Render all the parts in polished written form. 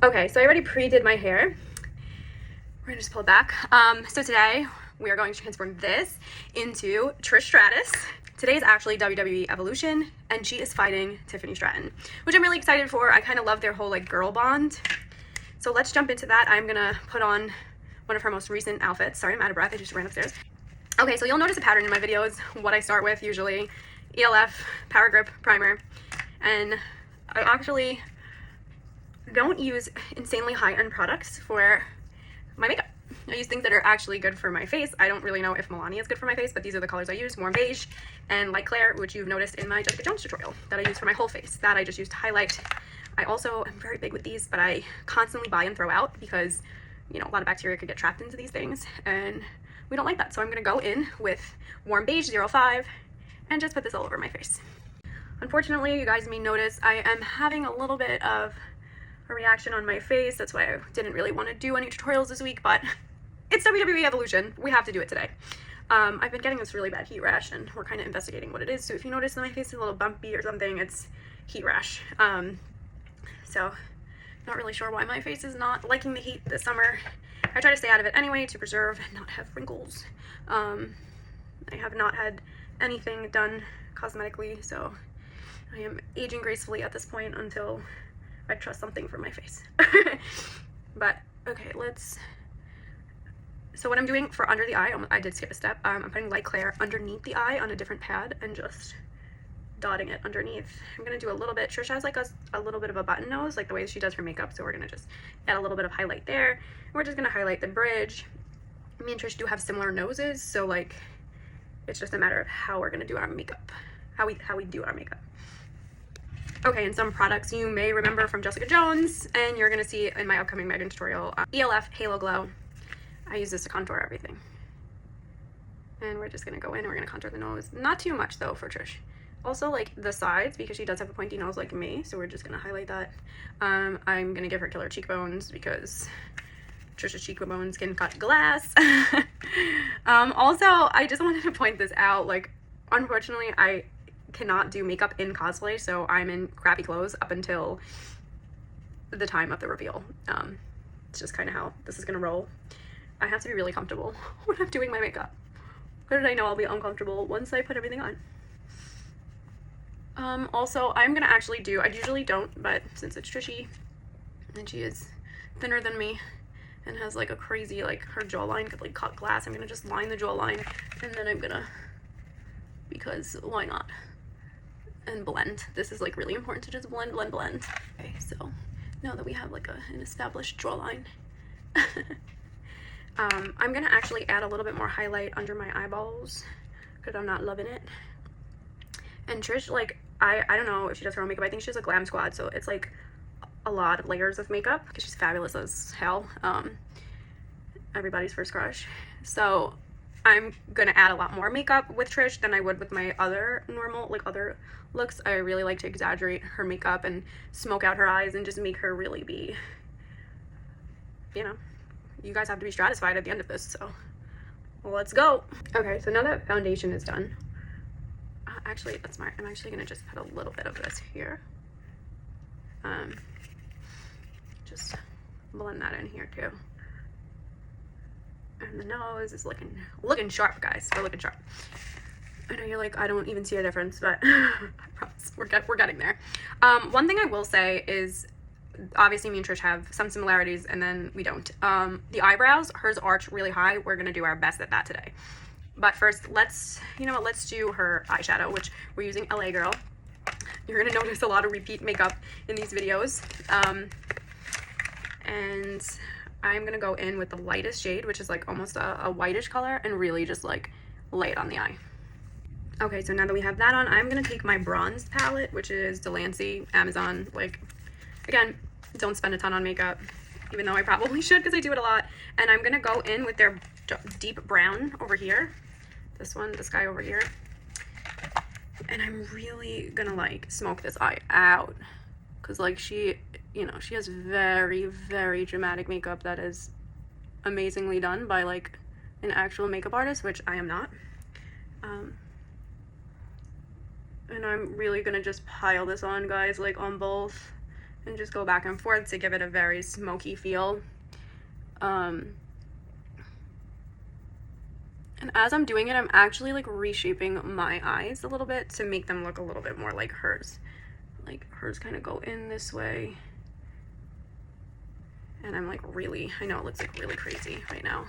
Okay, so I already pre-did my hair. We're gonna just pull it back. So today we are going to transform this into Trish Stratus. Today is actually WWE Evolution, and she is fighting Tiffany Stratton, which I'm really excited for. I kind of love their whole like girl bond. So let's jump into that. I'm gonna put on one of her most recent outfits. Sorry, I'm out of breath. I just ran upstairs. Okay, so you'll notice a pattern in my videos. What I start with usually, ELF, Power Grip Primer, and I actually don't use insanely high-end products for my makeup. I use things that are actually good for my face. I don't really know if Milani is good for my face, but these are the colors I use: warm beige and light clair, which you've noticed in my Jessica Jones tutorial that I use for my whole face. That I just used to highlight. I also am very big with these, but I constantly buy and throw out because, you know, a lot of bacteria could get trapped into these things, and we don't like that. So I'm gonna go in with warm beige 05 and just put this all over my face. Unfortunately, you guys may notice I am having a little bit of a reaction on my face. That's why I didn't really want to do any tutorials this week, but it's WWE Evolution. We have to do it today. I've been getting this really bad heat rash, and we're kind of investigating what it is. So if you notice that my face is a little bumpy or something, it's heat rash. So not really sure why my face is not liking the heat this summer. I try to stay out of it anyway to preserve and not have wrinkles. I have not had anything done cosmetically, so I am aging gracefully at this point until I trust something for my face. But okay, so what I'm doing for under the eye, I did skip a step. I'm putting light clair underneath the eye on a different pad and just dotting it underneath. I'm gonna do a little bit. Trish has like a little bit of a button nose, like the way she does her makeup, so we're gonna just add a little bit of highlight there. And we're just gonna highlight the bridge. Me and Trish do have similar noses, so like it's just a matter of how we're gonna do our makeup, how we do our makeup. Okay, and some products you may remember from Jessica Jones, and you're gonna see in my upcoming Megan tutorial. ELF Halo Glow. I use this to contour everything. And we're just gonna go in and we're gonna contour the nose. Not too much though for Trish. Also like the sides, because she does have a pointy nose like me, so we're just gonna highlight that. I'm gonna give her killer cheekbones because Trish's cheekbones can cut glass. Also, I just wanted to point this out, like, unfortunately, I cannot do makeup in cosplay, so I'm in crappy clothes up until the time of the reveal. It's just kind of how this is gonna roll. I have to be really comfortable when I'm doing my makeup. How did I know I'll be uncomfortable once I put everything on? Also, I'm gonna actually do, I usually don't, but since it's Trishy and she is thinner than me and has like a crazy, like her jawline could like cut glass, I'm gonna just line the jawline, and then I'm gonna, because why not, and blend. This is like really important to just blend. Okay, so now that we have like an established jawline, I'm gonna actually add a little bit more highlight under my eyeballs because I'm not loving it. And Trish, like, I don't know if she does her own makeup. I think she has a glam squad, so it's like a lot of layers of makeup because she's fabulous as hell. Everybody's first crush. So I'm gonna add a lot more makeup with Trish than I would with my other normal, like, other looks. I really like to exaggerate her makeup and smoke out her eyes and just make her really be, you know, you guys have to be stratified at the end of this, so let's go. Okay, so now that foundation is done, actually that's smart. I'm actually gonna just put a little bit of this here. Just blend that in here too. And the nose is looking sharp, guys. We're looking sharp. I know you're like, I don't even see a difference, but I promise we're getting there. One thing I will say is, obviously me and Trish have some similarities, and then we don't. The eyebrows, hers arch really high. We're gonna do our best at that today. But first, let's do her eyeshadow, which we're using LA Girl. You're gonna notice a lot of repeat makeup in these videos. And I'm gonna go in with the lightest shade, which is like almost a whitish color, and really just like lay it on the eye. Okay, so now that we have that on, I'm gonna take my bronze palette, which is Delancey, Amazon. Like, again, don't spend a ton on makeup, even though I probably should because I do it a lot. And I'm gonna go in with their deep brown over here. This one, this guy over here. And I'm really gonna like smoke this eye out because like she, you know, she has very, very dramatic makeup that is amazingly done by like an actual makeup artist, which I am not. And I'm really gonna just pile this on, guys, like on both and just go back and forth to give it a very smoky feel. And as I'm doing it, I'm actually like reshaping my eyes a little bit to make them look a little bit more like hers. Like hers kind of go in this way. And I'm like really, I know it looks like really crazy right now,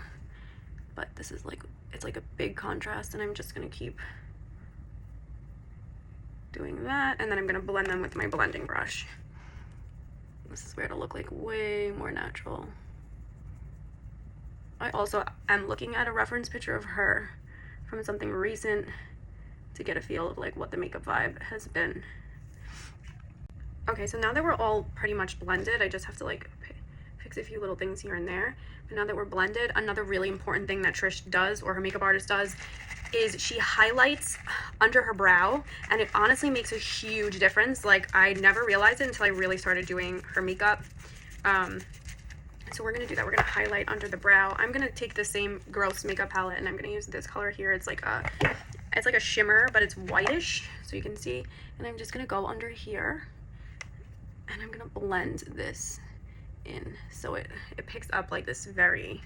but this is like, it's like a big contrast, and I'm just gonna keep doing that, and then I'm gonna blend them with my blending brush. This is where it'll look like way more natural. I also am looking at a reference picture of her from something recent to get a feel of like what the makeup vibe has been. Okay, so now that we're all pretty much blended, I just have to like fix a few little things here and there. But now that we're blended, another really important thing that Trish does, or her makeup artist does, is she highlights under her brow, and it honestly makes a huge difference. Like, I never realized it until I really started doing her makeup. So we're gonna do that. We're gonna highlight under the brow. I'm gonna take the same Gross makeup palette, and I'm gonna use this color here. It's like a shimmer, but it's whitish, so you can see. And I'm just gonna go under here, and I'm gonna blend this in so it picks up like this very,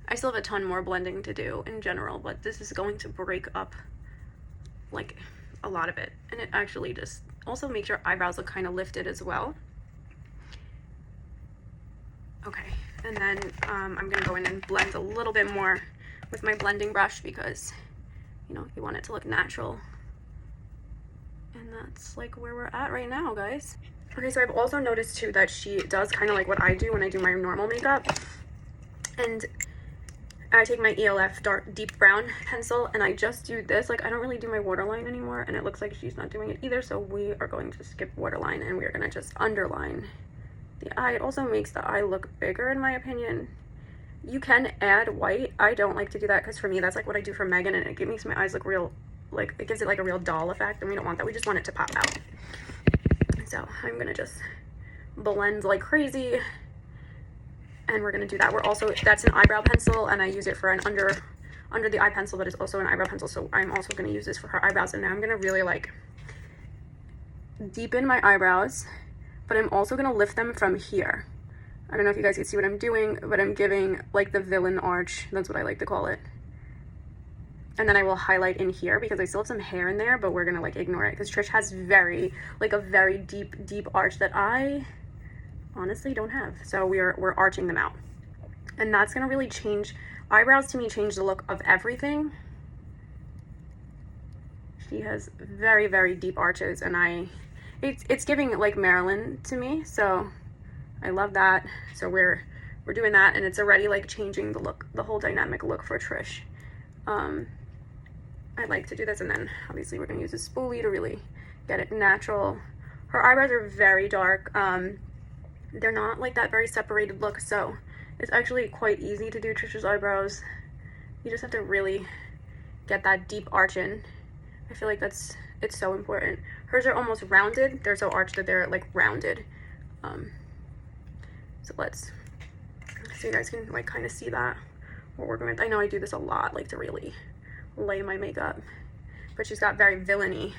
I still have a ton more blending to do in general, but this is going to break up like a lot of it, and it actually just also makes your eyebrows look kind of lifted as well. Okay, and then I'm gonna go in and blend a little bit more with my blending brush because, you know, you want it to look natural. And that's like where we're at right now, guys. Okay, so I've also noticed too that she does kind of like what I do when I do my normal makeup. And I take my ELF dark deep brown pencil and I just do this. Like, I don't really do my waterline anymore, and it looks like she's not doing it either. So we are going to skip waterline, and we're gonna just underline the eye. It also makes the eye look bigger, in my opinion. You can add white. I don't like to do that because for me, that's like what I do for Megan, and it makes my eyes look real, like it gives it like a real doll effect, and we don't want that. We just want it to pop out. So I'm gonna just blend like crazy, and we're gonna do that. We're also, that's an eyebrow pencil, and I use it for an under the eye pencil, but it's also an eyebrow pencil. So I'm also gonna use this for her eyebrows, and now I'm gonna really like deepen my eyebrows, but I'm also gonna lift them from here. I don't know if you guys can see what I'm doing, but I'm giving like the villain arch. That's what I like to call it. And then I will highlight in here because I still have some hair in there, but we're gonna like ignore it because Trish has very deep arch that I honestly don't have. So we're arching them out, and that's gonna really change eyebrows. To me, change the look of everything. She has very deep arches, and it's giving like Marilyn to me, so I love that. So we're doing that, and it's already like changing the look, the whole dynamic look for Trish. I like to do this, and then obviously we're gonna use a spoolie to really get it natural. Her eyebrows are very dark. They're not like that very separated look, so it's actually quite easy to do Trish's eyebrows. You just have to really get that deep arch in. I feel like it's so important. Hers are almost rounded. They're so arched that they're like rounded. So you guys can like kind of see that what we're going with. I know I do this a lot, like to really lay my makeup, but she's got very villainy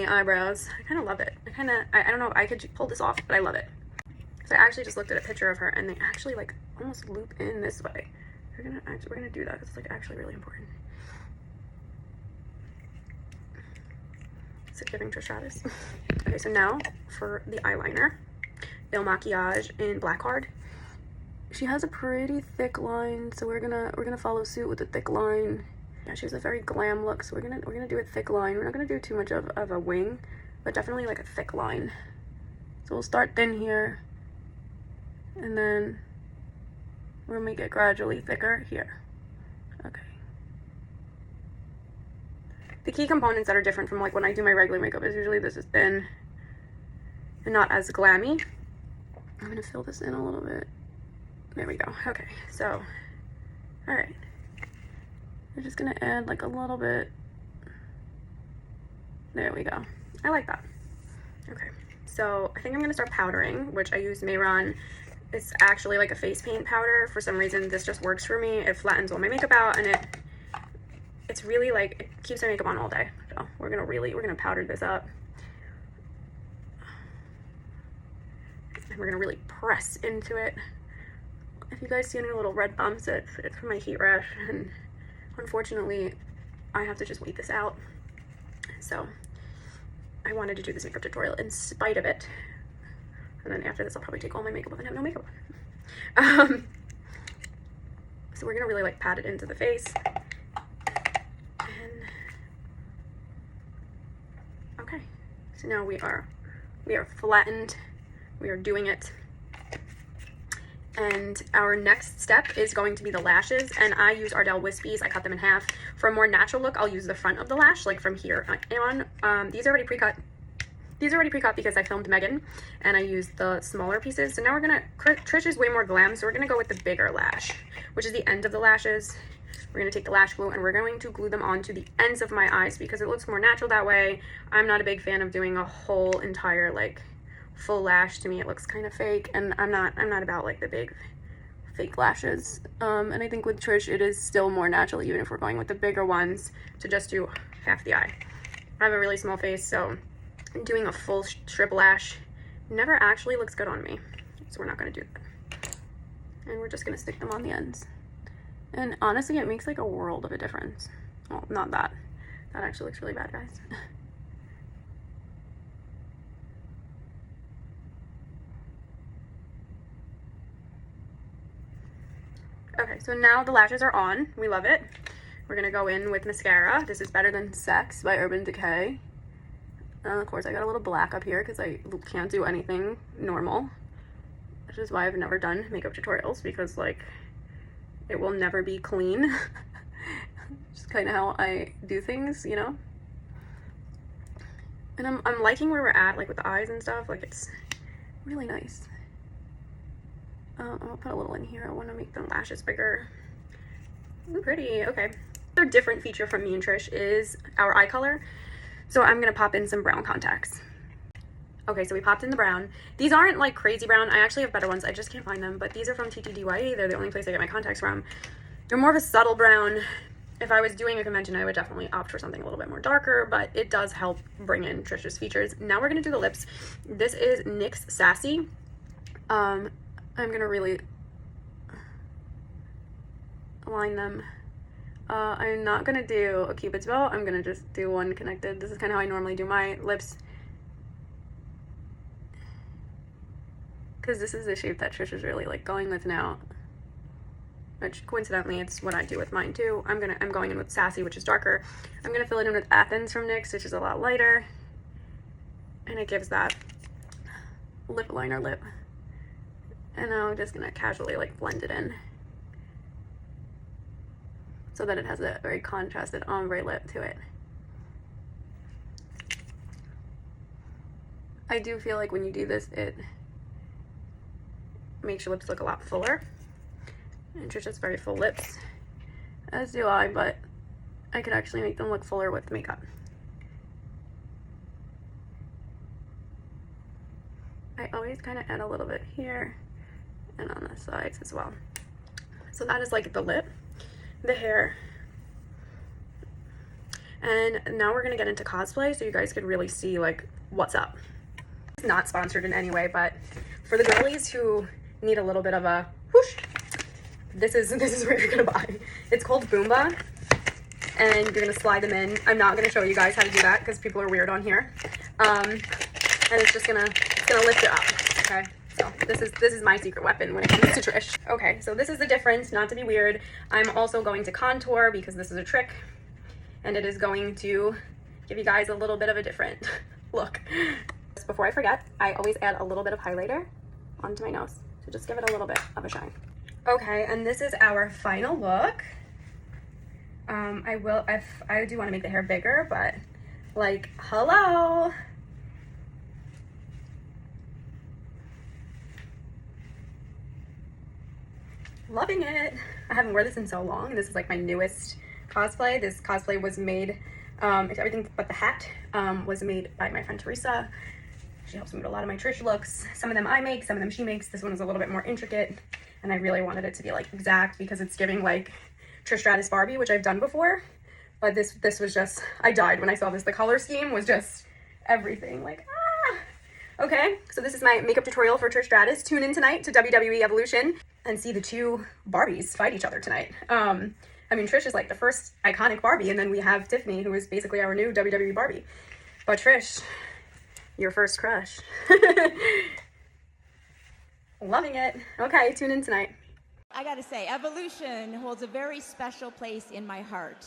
eyebrows. I kind of love it. I don't know if I could pull this off, but I love it. So I actually just looked at a picture of her, and they actually like almost loop in this way. We're gonna do that because it's like actually really important. Is it giving Trish Stratus? Okay, so now for the eyeliner, Il Makiage in Black Card. She has a pretty thick line, so we're gonna follow suit with a thick line. Yeah, she has a very glam look, so we're gonna do a thick line. We're not gonna do too much of a wing, but definitely like a thick line. So we'll start thin here, and then we'll make it gradually thicker here. Okay. The key components that are different from like when I do my regular makeup is usually this is thin and not as glammy. I'm gonna fill this in a little bit. There we go. Okay, so, all right. We're just gonna add like a little bit. There we go. I like that. Okay, so I think I'm gonna start powdering, which I use Mayron. It's actually like a face paint powder. For some reason, this just works for me. It flattens all my makeup out, and it's really like, it keeps my makeup on all day. So we're gonna powder this up. and we're gonna really press into it. If you guys see any little red bumps, it's from my heat rash, and unfortunately I have to just wait this out. So I wanted to do this makeup tutorial in spite of it, and then after this I'll probably take all my makeup off and have no makeup on. So we're gonna really like pat it into the face. And okay, so now we are flattened, we are doing it. And our next step is going to be the lashes, and I use Ardell Wispies. I cut them in half. For a more natural look, I'll use the front of the lash, like from here on. These are already pre-cut. These are already pre-cut because I filmed Megan, and I used the smaller pieces. So now we're gonna, Trish is way more glam, so we're gonna go with the bigger lash, which is the end of the lashes. We're gonna take the lash glue and we're going to glue them onto the ends of my eyes because it looks more natural that way. I'm not a big fan of doing a whole entire like full lash. To me it looks kind of fake, and I'm not about like the big fake lashes. And I think with Trish it is still more natural, even if we're going with the bigger ones, to just do half the eye. I have a really small face, so doing a full strip lash never actually looks good on me, so we're not going to do that, and we're just going to stick them on the ends. And honestly, it makes like a world of a difference. Well, not that actually looks really bad, guys. Okay, so now the lashes are on. We love it. We're gonna go in with mascara. This is Better Than Sex by Urban Decay. Of course, I got a little black up here because I can't do anything normal, which is why I've never done makeup tutorials, because like it will never be clean. Just kind of how I do things, you know. And I'm liking where we're at, like with the eyes and stuff. Like it's really nice. I'm gonna put a little in here. I want to make the lashes bigger. Ooh, pretty. Okay. Another different feature from me and Trish is our eye color. So I'm gonna pop in some brown contacts. Okay, so we popped in the brown. These aren't like crazy brown. I actually have better ones. I just can't find them. But these are from TTDYE. They're the only place I get my contacts from. They're more of a subtle brown. If I was doing a convention, I would definitely opt for something a little bit more darker, but it does help bring in Trish's features. Now we're gonna do the lips. This is NYX Sassy. I'm gonna really align them. I'm not gonna do a Cupid's bow. I'm gonna just do one connected. This is kind of how I normally do my lips, because this is the shape that Trish is really like going with now, which coincidentally it's what I do with mine too. I'm going in with Sassy, which is darker. I'm gonna fill it in with Athens from NYX, which is a lot lighter, and it gives that lip liner lip. And now I'm just gonna casually like blend it in so that it has a very contrasted ombre lip to it. I do feel like when you do this, it makes your lips look a lot fuller. And Trish has very full lips, as do I, but I could actually make them look fuller with makeup. I always kind of add a little bit here and on the sides as well. So that is like the lip, the hair, and now we're gonna get into cosplay so you guys can really see like what's up. It's not sponsored in any way, but for the girlies who need a little bit of a whoosh, this is what you're gonna buy. It's called Boomba, and you're gonna slide them in. I'm not gonna show you guys how to do that because people are weird on here. And it's just gonna lift it up. Okay. So this is my secret weapon when it comes to Trish. Okay, so this is the difference, not to be weird. I'm also going to contour because this is a trick, and it is going to give you guys a little bit of a different look. Just before I forget, I always add a little bit of highlighter onto my nose to just give it a little bit of a shine. Okay, and this is our final look. I do want to make the hair bigger, but like, hello. Loving it. I haven't worn this in so long. This is like my newest cosplay. This cosplay was made, everything but the hat was made by my friend Teresa. She helps me with a lot of my Trish looks. Some of them I make, some of them she makes. This one is a little bit more intricate, and I really wanted it to be like exact because it's giving like Trish Stratus Barbie, which I've done before. But this was just, I died when I saw this. The color scheme was just everything. Like, ah! Okay, so this is my makeup tutorial for Trish Stratus. Tune in tonight to WWE Evolution and see the two Barbies fight each other tonight. I mean, Trish is like the first iconic Barbie, and then we have Tiffany, who is basically our new WWE Barbie. But Trish, your first crush. Loving it. Okay, tune in tonight. I gotta say, Evolution holds a very special place in my heart.